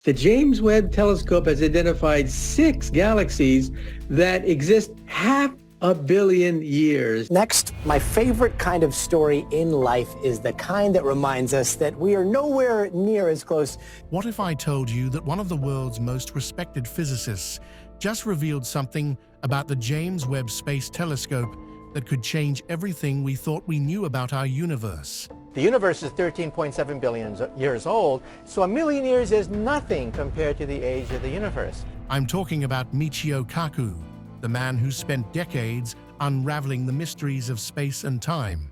The James Webb Telescope has identified 6 galaxies that exist 500 million years. Next, my favorite kind of story in life is the kind that reminds us that we are nowhere near as close. What if I told you that one of the world's most respected physicists just revealed something about the James Webb Space Telescope that could change everything we thought we knew about our universe? The universe is 13.7 billion years old, so a million years is nothing compared to the age of the universe. I'm talking about Michio Kaku, the man who spent decades unraveling the mysteries of space and time.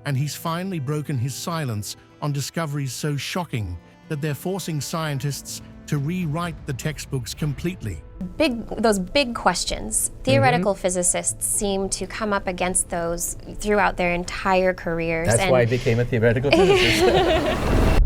And he's finally broken his silence on discoveries so shocking that they're forcing scientists to rewrite the textbooks completely. Those big questions. Theoretical physicists seem to come up against those throughout their entire careers. That's why I became a theoretical physicist.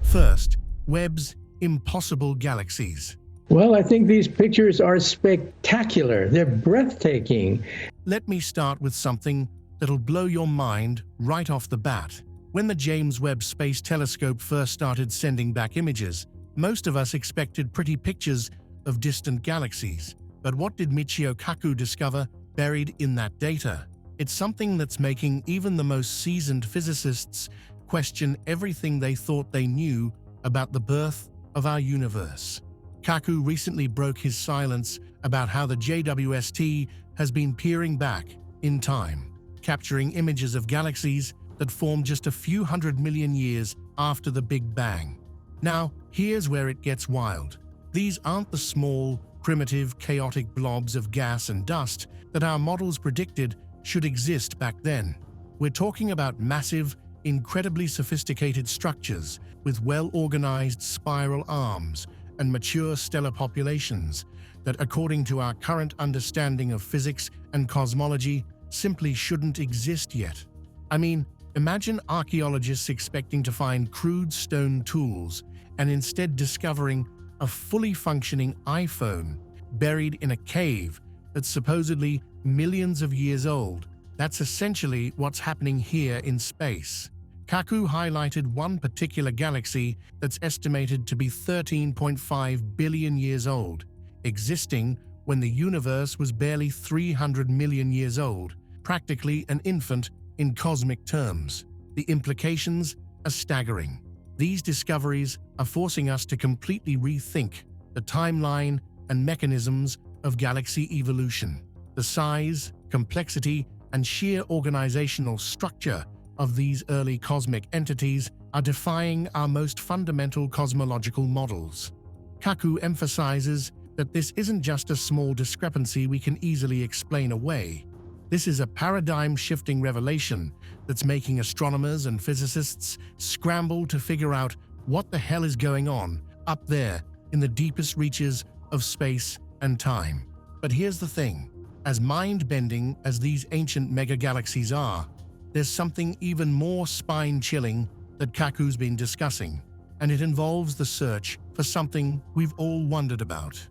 First, Webb's impossible galaxies. Well, I think these pictures are spectacular. They're breathtaking. Let me start with something that'll blow your mind right off the bat. When the James Webb Space Telescope first started sending back images, most of us expected pretty pictures of distant galaxies. But what did Michio Kaku discover buried in that data? It's something that's making even the most seasoned physicists question everything they thought they knew about the birth of our universe. Kaku recently broke his silence about how the JWST has been peering back in time, capturing images of galaxies that formed just a few 100 million years after the Big Bang. Now, here's where it gets wild. These aren't the small, primitive, chaotic blobs of gas and dust that our models predicted should exist back then. We're talking about massive, incredibly sophisticated structures with well-organized spiral arms and mature stellar populations that, according to our current understanding of physics and cosmology, simply shouldn't exist yet. I mean, imagine archaeologists expecting to find crude stone tools and instead discovering a fully functioning iPhone buried in a cave that's supposedly millions of years old. That's essentially what's happening here in space. Kaku highlighted one particular galaxy that's estimated to be 13.5 billion years old, existing when the universe was barely 300 million years old, practically an infant in cosmic terms. The implications are staggering. These discoveries are forcing us to completely rethink the timeline and mechanisms of galaxy evolution. The size, complexity, and sheer organizational structure of these early cosmic entities are defying our most fundamental cosmological models. Kaku emphasizes that this isn't just a small discrepancy we can easily explain away. This is a paradigm-shifting revelation that's making astronomers and physicists scramble to figure out what the hell is going on up there in the deepest reaches of space and time. But here's the thing. As mind-bending as these ancient megagalaxies are, there's something even more spine-chilling that Kaku's been discussing, and it involves the search for something we've all wondered about.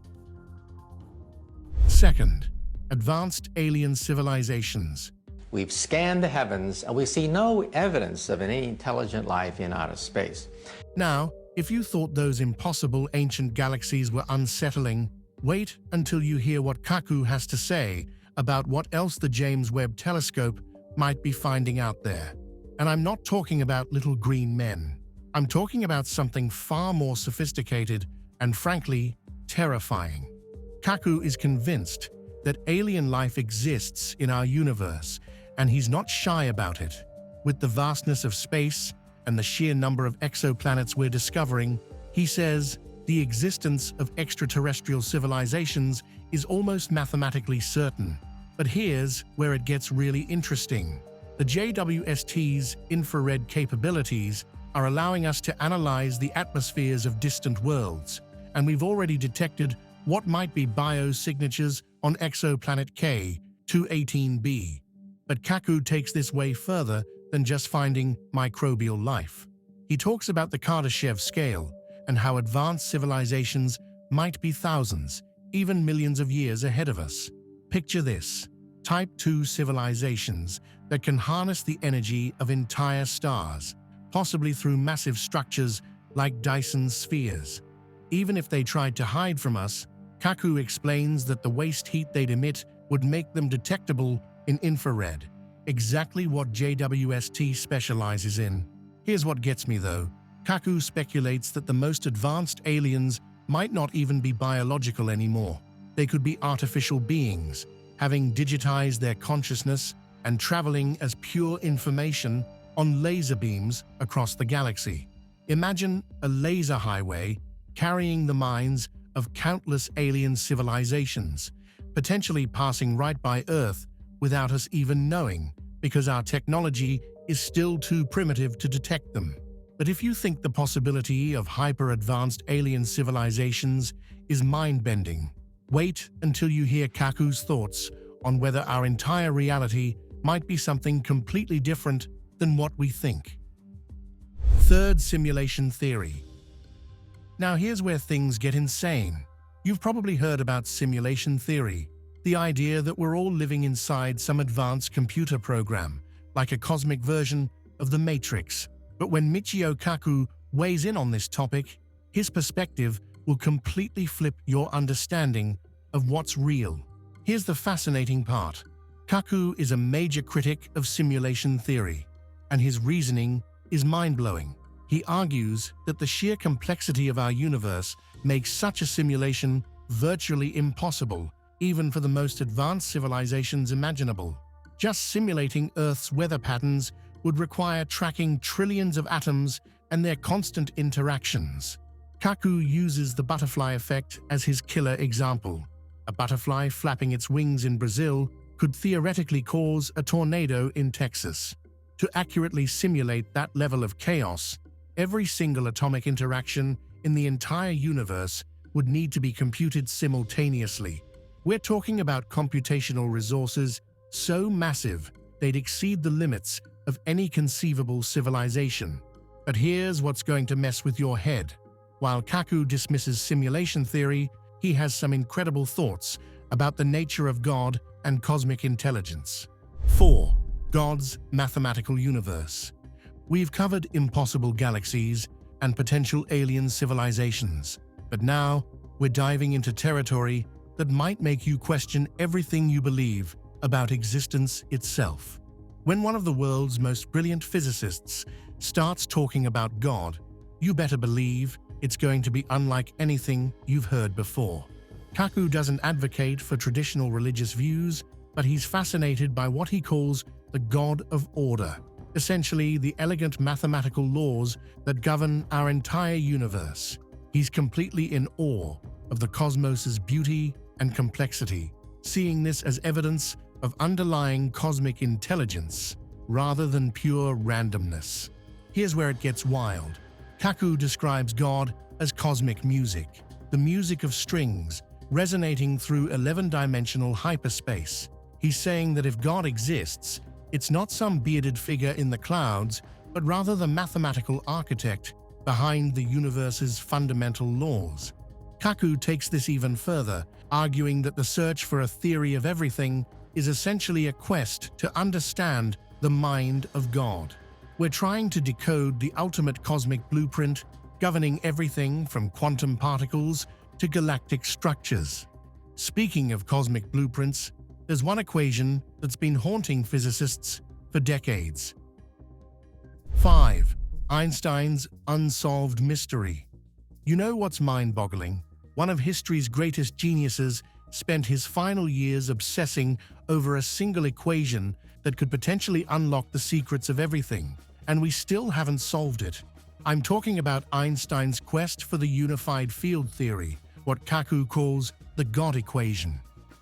Second, advanced alien civilizations. We've scanned the heavens and we see no evidence of any intelligent life in outer space. Now, if you thought those impossible ancient galaxies were unsettling, wait until you hear what Kaku has to say about what else the James Webb Telescope might be finding out there. And I'm not talking about little green men. I'm talking about something far more sophisticated and, frankly, terrifying. Kaku is convinced that alien life exists in our universe, and he's not shy about it. With the vastness of space and the sheer number of exoplanets we're discovering, he says the existence of extraterrestrial civilizations is almost mathematically certain. But here's where it gets really interesting. The JWST's infrared capabilities are allowing us to analyze the atmospheres of distant worlds, and we've already detected what might be biosignatures on exoplanet K218b. But Kaku takes this way further than just finding microbial life. He talks about the Kardashev scale and how advanced civilizations might be thousands, even millions of years ahead of us. Picture this: Type 2 civilizations that can harness the energy of entire stars, possibly through massive structures like Dyson spheres. Even if they tried to hide from us, Kaku explains that the waste heat they'd emit would make them detectable in infrared, exactly what JWST specializes in. Here's what gets me though. Kaku speculates that the most advanced aliens might not even be biological anymore. They could be artificial beings, having digitized their consciousness and traveling as pure information on laser beams across the galaxy. Imagine a laser highway carrying the minds of countless alien civilizations, potentially passing right by Earth without us even knowing, because our technology is still too primitive to detect them. But if you think the possibility of hyper-advanced alien civilizations is mind-bending, wait until you hear Kaku's thoughts on whether our entire reality might be something completely different than what we think. Third, simulation theory. Now here's where things get insane. You've probably heard about simulation theory, the idea that we're all living inside some advanced computer program, like a cosmic version of the Matrix. But when Michio Kaku weighs in on this topic, his perspective will completely flip your understanding of what's real. Here's the fascinating part. Kaku is a major critic of simulation theory, and his reasoning is mind-blowing. He argues that the sheer complexity of our universe makes such a simulation virtually impossible, even for the most advanced civilizations imaginable. Just simulating Earth's weather patterns would require tracking trillions of atoms and their constant interactions. Kaku uses the butterfly effect as his killer example. A butterfly flapping its wings in Brazil could theoretically cause a tornado in Texas. To accurately simulate that level of chaos, every single atomic interaction in the entire universe would need to be computed simultaneously. We're talking about computational resources so massive they'd exceed the limits of any conceivable civilization. But here's what's going to mess with your head. While Kaku dismisses simulation theory, he has some incredible thoughts about the nature of God and cosmic intelligence. 4. God's mathematical universe. We've covered impossible galaxies and potential alien civilizations, but now we're diving into territory that might make you question everything you believe about existence itself. When one of the world's most brilliant physicists starts talking about God, you better believe it's going to be unlike anything you've heard before. Kaku doesn't advocate for traditional religious views, but he's fascinated by what he calls the God of order, essentially the elegant mathematical laws that govern our entire universe. He's completely in awe of the cosmos's beauty and complexity, seeing this as evidence of underlying cosmic intelligence rather than pure randomness. Here's where it gets wild. Kaku describes God as cosmic music, the music of strings resonating through 11-dimensional hyperspace. He's saying that if God exists, it's not some bearded figure in the clouds, but rather the mathematical architect behind the universe's fundamental laws. Kaku takes this even further, arguing that the search for a theory of everything is essentially a quest to understand the mind of God. We're trying to decode the ultimate cosmic blueprint governing everything from quantum particles to galactic structures. Speaking of cosmic blueprints, there's one equation that's been haunting physicists for decades. 5. Einstein's unsolved mystery. You know what's mind-boggling? One of history's greatest geniuses spent his final years obsessing over a single equation that could potentially unlock the secrets of everything, and we still haven't solved it. I'm talking about Einstein's quest for the unified field theory, what Kaku calls the God equation.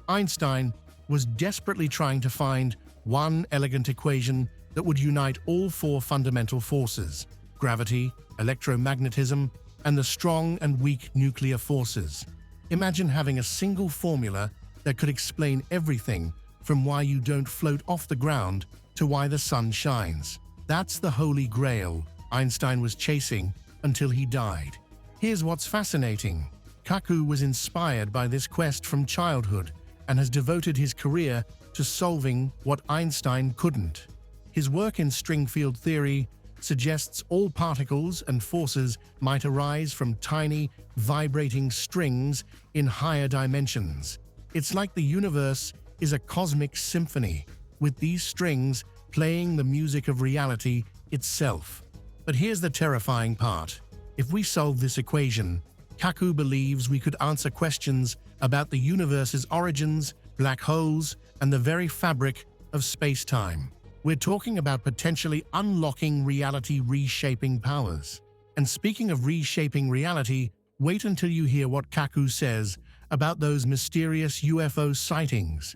Einstein was desperately trying to find one elegant equation that would unite all four fundamental forces: gravity, electromagnetism, and the strong and weak nuclear forces. Imagine having a single formula that could explain everything from why you don't float off the ground to why the sun shines. That's the holy grail Einstein was chasing until he died. Here's what's fascinating. Kaku was inspired by this quest from childhood and has devoted his career to solving what Einstein couldn't. His work in string field theory suggests all particles and forces might arise from tiny, vibrating strings in higher dimensions. It's like the universe is a cosmic symphony, with these strings playing the music of reality itself. But here's the terrifying part. If we solve this equation, Kaku believes we could answer questions about the universe's origins, black holes, and the very fabric of space-time. We're talking about potentially unlocking reality-reshaping powers. And speaking of reshaping reality, wait until you hear what Kaku says about those mysterious UFO sightings.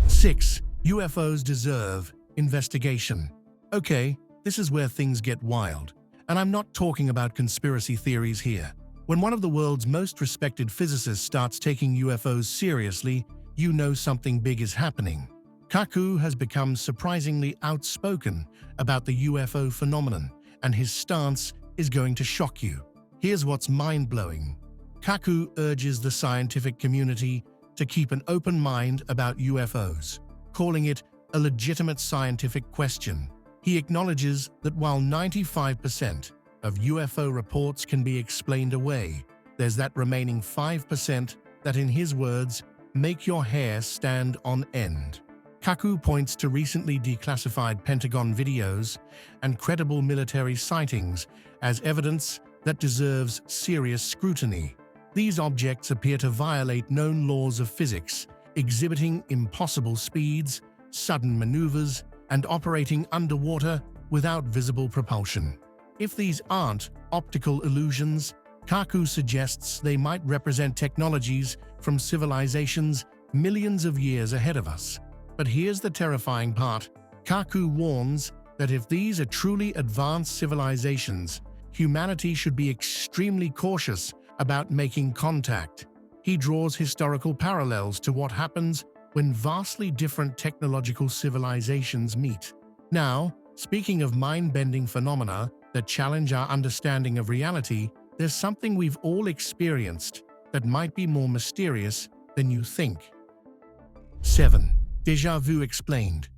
6. UFOs deserve investigation. Okay, this is where things get wild. And I'm not talking about conspiracy theories here. When one of the world's most respected physicists starts taking UFOs seriously, you know something big is happening. Kaku has become surprisingly outspoken about the UFO phenomenon, and his stance is going to shock you. Here's what's mind-blowing. Kaku urges the scientific community to keep an open mind about UFOs, calling it a legitimate scientific question. He acknowledges that while 95% of UFO reports can be explained away, there's that remaining 5% that, in his words, make your hair stand on end. Kaku points to recently declassified Pentagon videos and credible military sightings as evidence that deserves serious scrutiny. These objects appear to violate known laws of physics, exhibiting impossible speeds, sudden maneuvers, and operating underwater without visible propulsion. If these aren't optical illusions, Kaku suggests they might represent technologies from civilizations millions of years ahead of us. But here's the terrifying part. Kaku warns that if these are truly advanced civilizations, humanity should be extremely cautious about making contact. He draws historical parallels to what happens when vastly different technological civilizations meet. Now, speaking of mind-bending phenomena that challenge our understanding of reality, there's something we've all experienced that might be more mysterious than you think. 7. Déjà vu explained.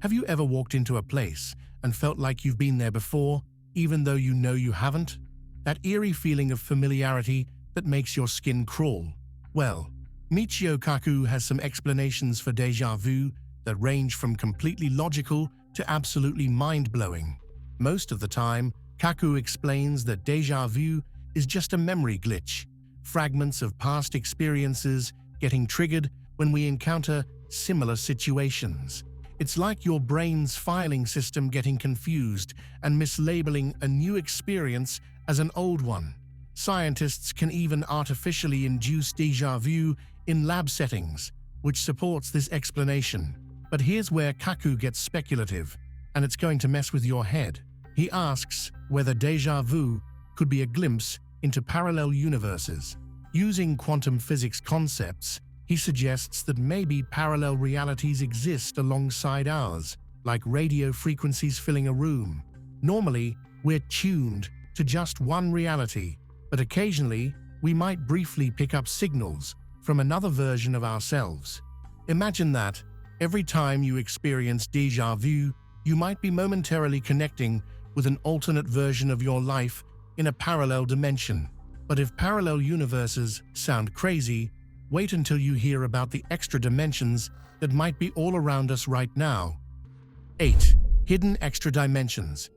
Have you ever walked into a place and felt like you've been there before, even though you know you haven't? That eerie feeling of familiarity that makes your skin crawl. Well, Michio Kaku has some explanations for déjà vu that range from completely logical to absolutely mind-blowing. Most of the time, Kaku explains that déjà vu is just a memory glitch, fragments of past experiences getting triggered when we encounter similar situations. It's like your brain's filing system getting confused and mislabeling a new experience as an old one. Scientists can even artificially induce déjà vu in lab settings, which supports this explanation. But here's where Kaku gets speculative, and it's going to mess with your head. He asks whether déjà vu could be a glimpse into parallel universes. Using quantum physics concepts, he suggests that maybe parallel realities exist alongside ours, like radio frequencies filling a room. Normally, we're tuned to just one reality, but occasionally, we might briefly pick up signals from another version of ourselves. Imagine that, every time you experience déjà vu, you might be momentarily connecting with an alternate version of your life in a parallel dimension. But if parallel universes sound crazy, wait until you hear about the extra dimensions that might be all around us right now. 8. Hidden extra dimensions.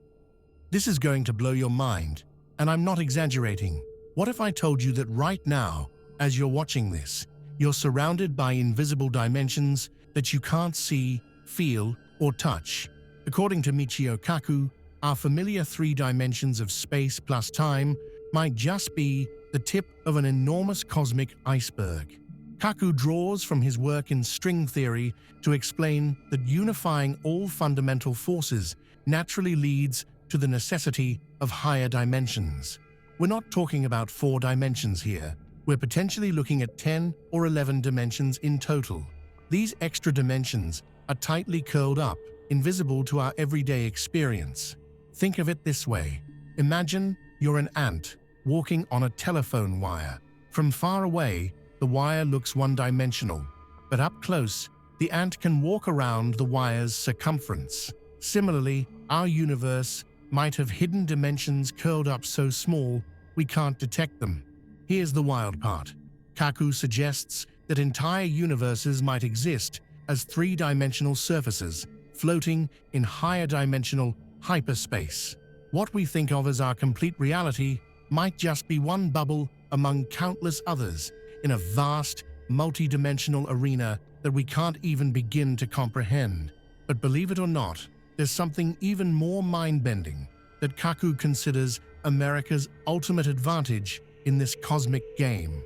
This is going to blow your mind, and I'm not exaggerating. What if I told you that right now, as you're watching this, you're surrounded by invisible dimensions that you can't see, feel, or touch? According to Michio Kaku, our familiar 3 dimensions of space plus time might just be the tip of an enormous cosmic iceberg. Kaku draws from his work in string theory to explain that unifying all fundamental forces naturally leads to the necessity of higher dimensions. We're not talking about 4 dimensions here. We're potentially looking at 10 or 11 dimensions in total. These extra dimensions are tightly curled up, invisible to our everyday experience. Think of it this way. Imagine you're an ant walking on a telephone wire. From far away, the wire looks one-dimensional, but up close, the ant can walk around the wire's circumference. Similarly, Our universe might have hidden dimensions curled up so small we can't detect them. Here's the wild part. Kaku suggests that entire universes might exist as three-dimensional surfaces floating in higher dimensional hyperspace. What we think of as our complete reality might just be one bubble among countless others in a vast, multi-dimensional arena that we can't even begin to comprehend. But believe it or not, there's something even more mind-bending that Kaku considers America's ultimate advantage in this cosmic game.